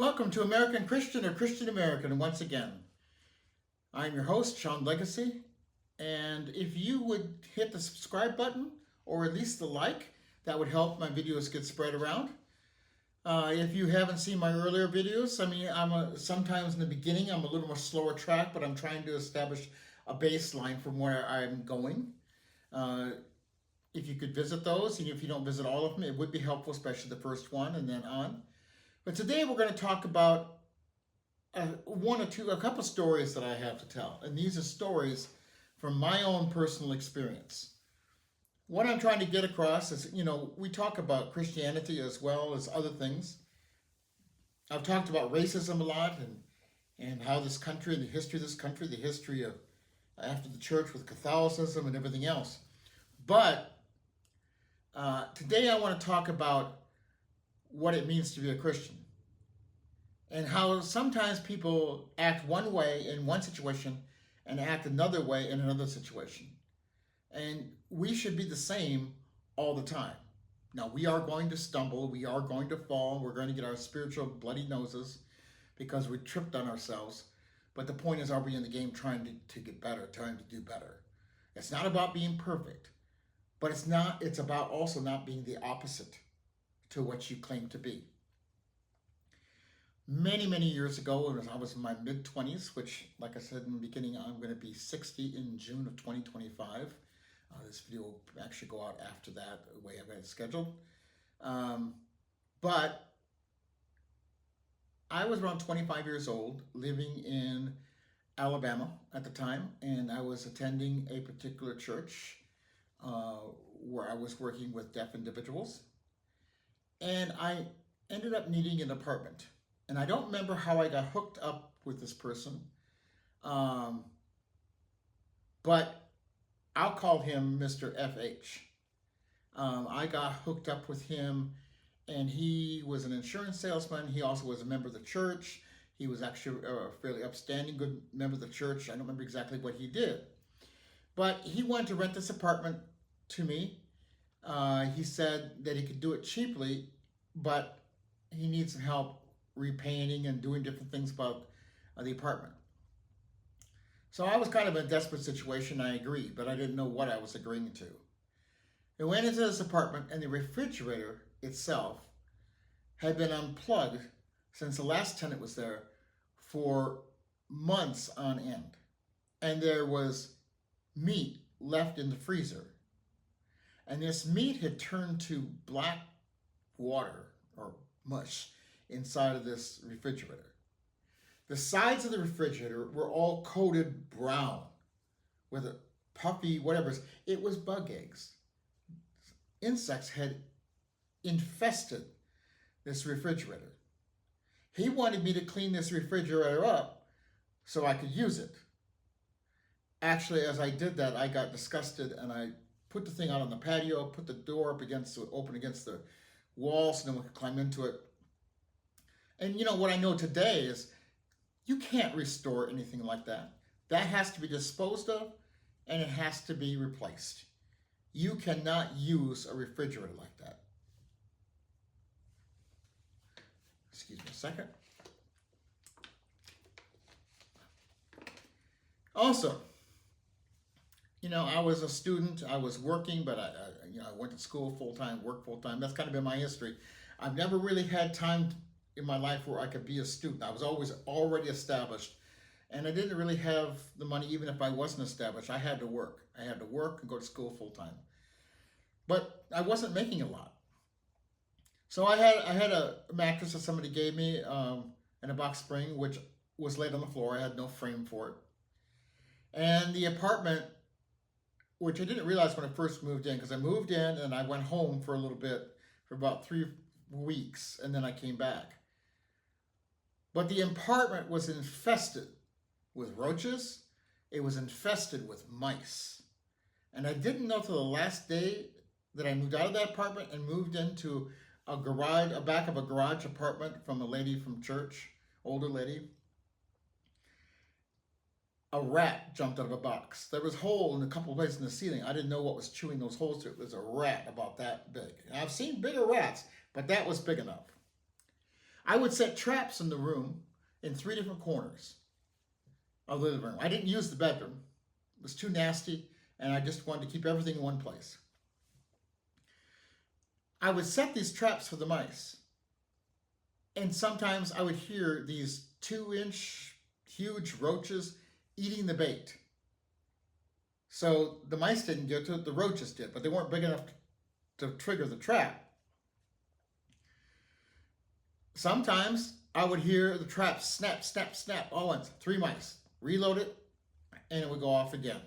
Welcome to American Christian or Christian American once again. I'm your host, Sean Legacy, and if you would hit the subscribe button or at least the like, that would help my videos get spread around. If you haven't seen my earlier videos, sometimes in the beginning I'm a little more slower track, but I'm trying to establish a baseline from where I'm going. If you could visit those, and if you don't visit all of them, it would be helpful, especially the first one and then on. But today we're going to talk about a couple stories that I have to tell. And these are stories from my own personal experience. What I'm trying to get across is, we talk about Christianity as well as other things. I've talked about racism a lot and how this country, the history of this country, the history of after the church with Catholicism and everything else. But today I want to talk about what it means to be a Christian and how sometimes people act one way in one situation and act another way in another situation. And we should be the same all the time. Now, we are going to stumble, we are going to fall, we're going to get our spiritual bloody noses because we tripped on ourselves. But the point is, are we in the game trying to get better, trying to do better? It's not about being perfect, but it's about also not being the opposite to what you claim to be. Many, many years ago, when I was in my mid-20s, which, like I said in the beginning, I'm going to be 60 in June of 2025. This video will actually go out after that, the way I've got it scheduled. But I was around 25 years old, living in Alabama at the time, and I was attending a particular church where I was working with deaf individuals. And I ended up needing an apartment. And I don't remember how I got hooked up with this person. But I'll call him Mr. FH. I got hooked up with him, and he was an insurance salesman. He also was a member of the church. He was actually a fairly upstanding, good member of the church. I don't remember exactly what he did. But he wanted to rent this apartment to me. He said that he could do it cheaply, but he needs some help repainting and doing different things about the apartment. So I was kind of in a desperate situation. I agreed, but I didn't know what I was agreeing to. I went into this apartment, and the refrigerator itself had been unplugged since the last tenant was there for months on end. And there was meat left in the freezer. And this meat had turned to black water or mush inside of this refrigerator. The sides of the refrigerator were all coated brown with a puffy whatever. It was bug eggs. Insects had infested this refrigerator. He wanted me to clean this refrigerator up so I could use it. Actually, as I did that, I got disgusted and I put the thing out on the patio, put the door up open against the wall so no one could climb into it. And what I know today is you can't restore anything like that. That has to be disposed of and it has to be replaced. You cannot use a refrigerator like that. Excuse me a second. Also, I was a student, I was working, but I went to school full-time, worked full-time. That's kind of been my history. I've never really had time in my life where I could be a student. I was always already established, and I didn't really have the money even if I wasn't established. I had to work. I had to work and go to school full-time. But I wasn't making a lot. So I had a mattress that somebody gave me and a box spring, which was laid on the floor. I had no frame for it. And the apartment, which I didn't realize when I first moved in, because I moved in and I went home for a little bit, for about 3 weeks, and then I came back. But the apartment was infested with roaches. It was infested with mice. And I didn't know till the last day that I moved out of that apartment and moved into a back of a garage apartment from a lady from church, older lady. A rat jumped out of a box. There was a hole in a couple of places in the ceiling. I didn't know what was chewing those holes through. It was a rat about that big. And I've seen bigger rats, but that was big enough. I would set traps in the room in 3 different corners of the living room. I didn't use the bedroom. It was too nasty, and I just wanted to keep everything in one place. I would set these traps for the mice, and sometimes I would hear these 2-inch huge roaches eating the bait. So the mice didn't get to it, the roaches did, but they weren't big enough to trigger the trap. Sometimes I would hear the trap snap, snap, snap all at once. 3 mice. Reload it, and it would go off again.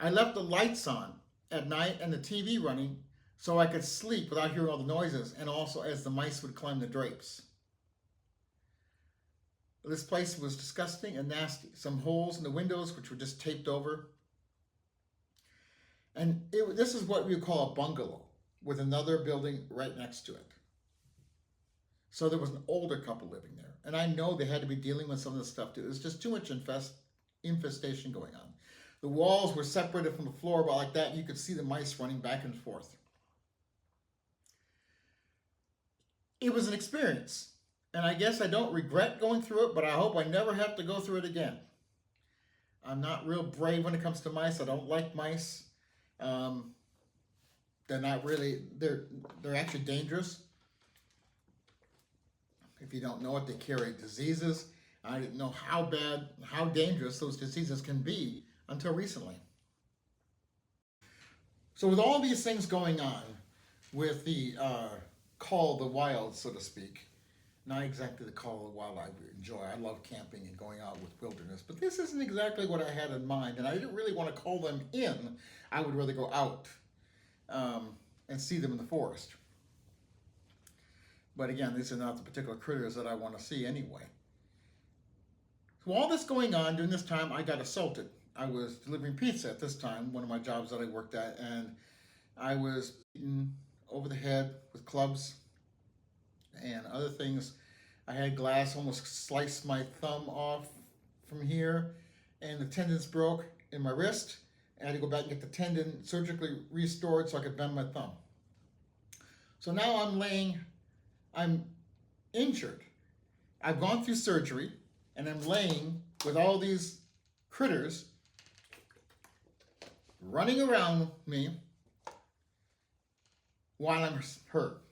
I left the lights on at night and the TV running so I could sleep without hearing all the noises, and also as the mice would climb the drapes. This place was disgusting and nasty. Some holes in the windows which were just taped over. And this is what we would call a bungalow with another building right next to it. So there was an older couple living there. And I know they had to be dealing with some of this stuff too. There's just too much infestation going on. The walls were separated from the floor by like that, and you could see the mice running back and forth. It was an experience. And I guess I don't regret going through it, but I hope I never have to go through it again. I'm not real brave when it comes to mice. I don't like mice. They're not really, they're actually dangerous. If you don't know it, they carry diseases. I didn't know how dangerous those diseases can be until recently. So with all these things going on with the call of the wild, so to speak, not exactly the call of the wild I enjoy. I love camping and going out with wilderness, but this isn't exactly what I had in mind, and I didn't really want to call them in. I would rather go out and see them in the forest. But again, these are not the particular critters that I want to see anyway. So all this going on, during this time, I got assaulted. I was delivering pizza at this time, one of my jobs that I worked at, and I was beaten over the head with clubs and other things. I had glass almost sliced my thumb off from here, and the tendons broke in my wrist. I had to go back and get the tendon surgically restored so I could bend my thumb. So now I'm injured. I've gone through surgery, and I'm laying with all these critters running around me while I'm hurt.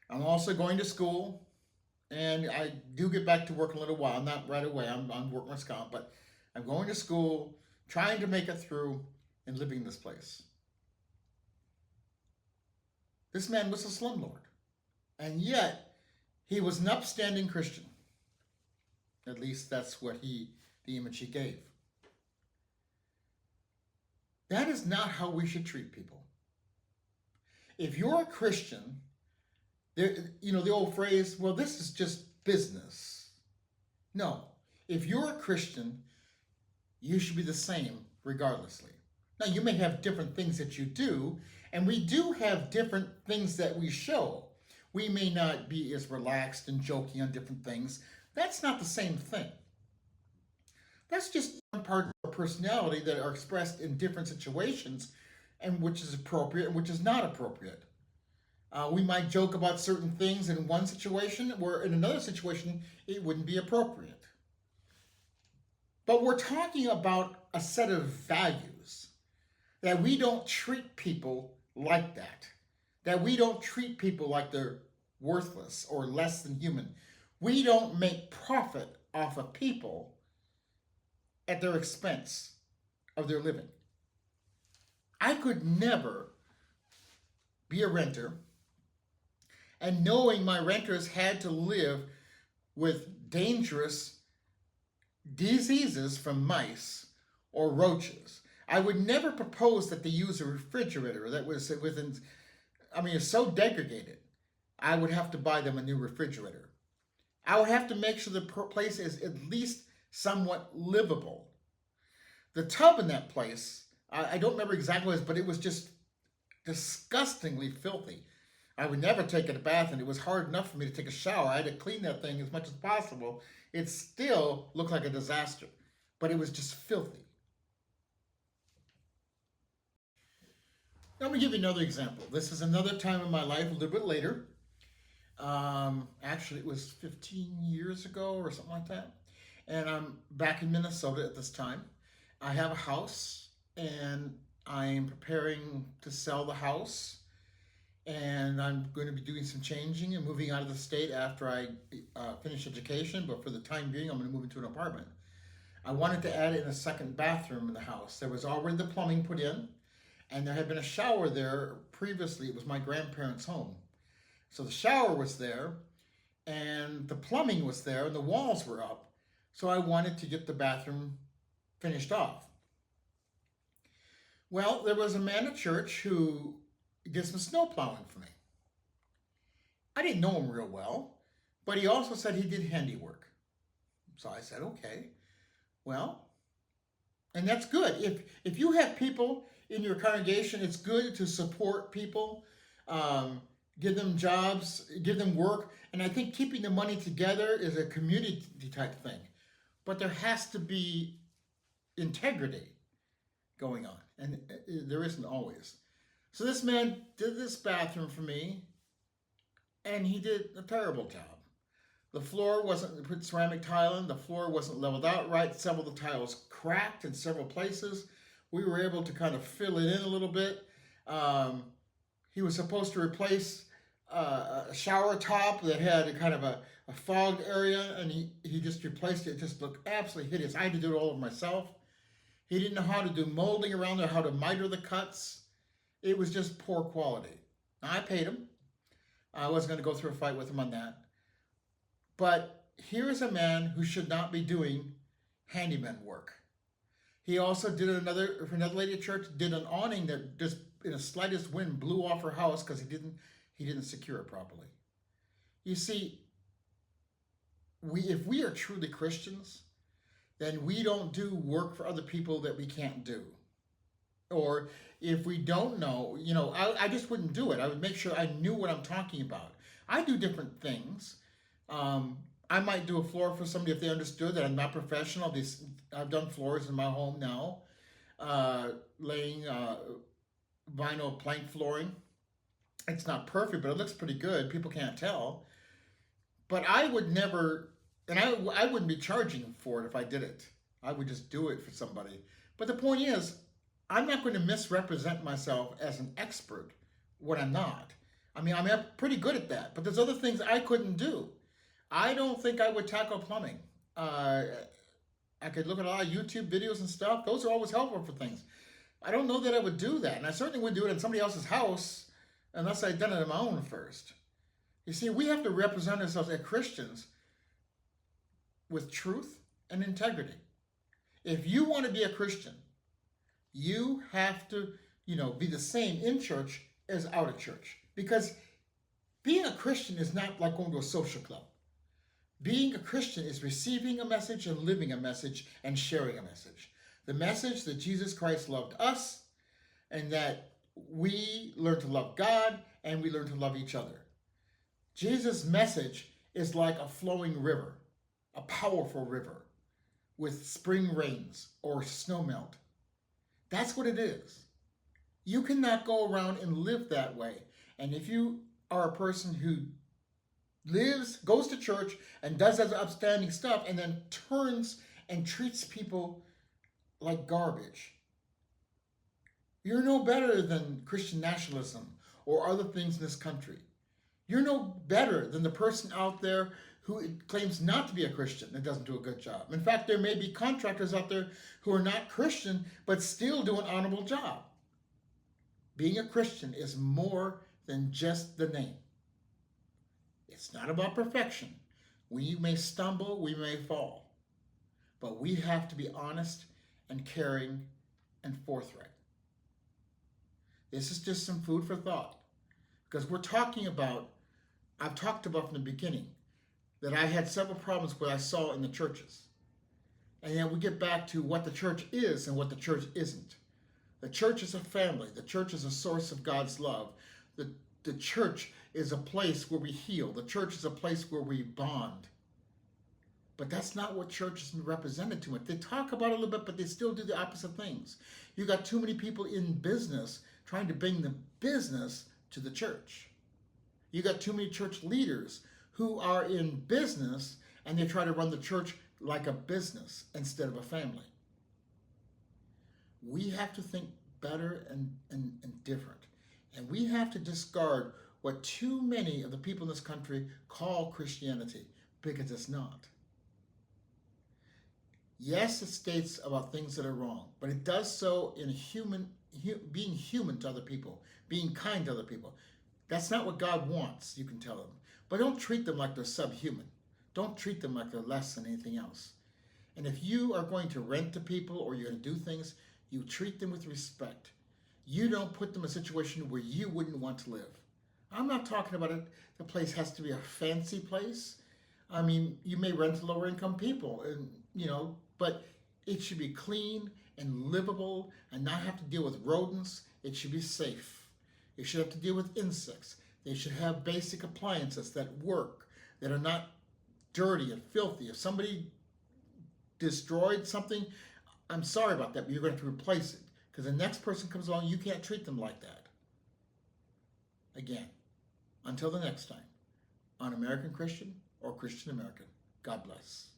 I'm also going to school, and I do get back to work in a little while. Not right away. I'm on workman's comp, but I'm going to school, trying to make it through, and living in this place. This man was a slumlord, and yet he was an upstanding Christian. At least that's what the image he gave. That is not how we should treat people. If you're a Christian, the old phrase, well, this is just business. No, if you're a Christian, you should be the same regardlessly. Now, you may have different things that you do, and we do have different things that we show. We may not be as relaxed and joking on different things. That's not the same thing. That's just one part of our personality that are expressed in different situations, and which is appropriate and which is not appropriate. We might joke about certain things in one situation, where in another situation it wouldn't be appropriate. But we're talking about a set of values, that we don't treat people like that, that we don't treat people like they're worthless or less than human. We don't make profit off of people at their expense of their living. I could never be a renter, and knowing my renters had to live with dangerous diseases from mice or roaches. I would never propose that they use a refrigerator that was it's so degraded. I would have to buy them a new refrigerator. I would have to make sure the place is at least somewhat livable. The tub in that place, I don't remember exactly what it was, but it was just disgustingly filthy. I would never take a bath, and it was hard enough for me to take a shower. I had to clean that thing as much as possible. It still looked like a disaster, but it was just filthy. Now, let me give you another example. This is another time in my life, a little bit later, Actually, it was 15 years ago or something like that. And I'm back in Minnesota at this time. I have a house and I'm preparing to sell the house. And I'm going to be doing some changing and moving out of the state after I finish education. But for the time being, I'm going to move into an apartment. I wanted to add in a second bathroom in the house. There was already the plumbing put in, and there had been a shower there previously. It was my grandparents' home. So the shower was there, and the plumbing was there, and the walls were up. So I wanted to get the bathroom finished off. Well, there was a man at church who did some snow plowing for me. I didn't know him real well, but he also said he did handiwork. So I said, okay, well, and that's good. If you have people in your congregation, it's good to support people, um, give them jobs, give them work, and I think keeping the money together is a community type thing. But there has to be integrity going on, and there isn't always. So this man did this bathroom for me, and he did a terrible job. The floor wasn't put ceramic tile in. The floor wasn't leveled out right. Several of the tiles cracked in several places. We were able to kind of fill it in a little bit. Um, he was supposed to replace a shower top that had a kind of a fogged area, and he just replaced it. It just looked absolutely hideous. I had to do it all over myself. He didn't know how to do molding around there, how to miter the cuts. It was just poor quality. Now, I paid him. I wasn't going to go through a fight with him on that. But here is a man who should not be doing handyman work. He also did for another lady at church, did an awning that just in the slightest wind blew off her house because he didn't secure it properly. You see, if we are truly Christians, then we don't do work for other people that we can't do. Or if we don't know, I just wouldn't do it. I would make sure I knew what I'm talking about. I do different things. I might do a floor for somebody if they understood that I'm not professional. I've done floors in my home now, laying vinyl plank flooring. It's not perfect, but it looks pretty good. People can't tell. But I would never, and I wouldn't be charging for it if I did it. I would just do it for somebody. But the point is, I'm not going to misrepresent myself as an expert when I'm not. I mean, I'm pretty good at that, but there's other things I couldn't do. I don't think I would tackle plumbing. I could look at a lot of YouTube videos and stuff. Those are always helpful for things. I don't know that I would do that. And I certainly wouldn't do it in somebody else's house unless I'd done it on my own first. You see, we have to represent ourselves as Christians with truth and integrity. If you want to be a Christian, you have to, be the same in church as out of church. Because being a Christian is not like going to a social club. Being a Christian is receiving a message and living a message and sharing a message. The message that Jesus Christ loved us and that we learn to love God and we learn to love each other. Jesus' message is like a flowing river, a powerful river with spring rains or snow melt. That's what it is. You cannot go around and live that way. And if you are a person who goes to church and does that upstanding stuff and then turns and treats people like garbage, you're no better than Christian nationalism or other things in this country. You're no better than the person out there who claims not to be a Christian and doesn't do a good job. In fact, there may be contractors out there who are not Christian but still do an honorable job. Being a Christian is more than just the name. It's not about perfection. We may stumble, we may fall, but we have to be honest and caring and forthright. This is just some food for thought, because I've talked about from the beginning that I had several problems what I saw in the churches. And then we get back to what the church is and what the church isn't. The church is a family. The church is a source of God's love. The church is a place where we heal. The church is a place where we bond. But that's not what church is represented too much. They talk about it a little bit, but they still do the opposite things. You got too many people in business trying to bring the business to the church. You got too many church leaders who are in business and they try to run the church like a business instead of a family. We have to think better and different. And we have to discard what too many of the people in this country call Christianity, because it's not. Yes, it states about things that are wrong, but it does so in being human to other people, being kind to other people. That's not what God wants, you can tell them. But don't treat them like they're subhuman. Don't treat them like they're less than anything else. And if you are going to rent to people or you're going to do things, you treat them with respect. You don't put them in a situation where you wouldn't want to live. I'm not talking about it. The place has to be a fancy place. I mean, you may rent to lower income people, and but it should be clean and livable and not have to deal with rodents. It should be safe. It should have to deal with insects. They should have basic appliances that work, that are not dirty and filthy. If somebody destroyed something, I'm sorry about that, but you're going to have to replace it, because the next person comes along, you can't treat them like that. Again, until the next time, on American Christian or Christian American, God bless.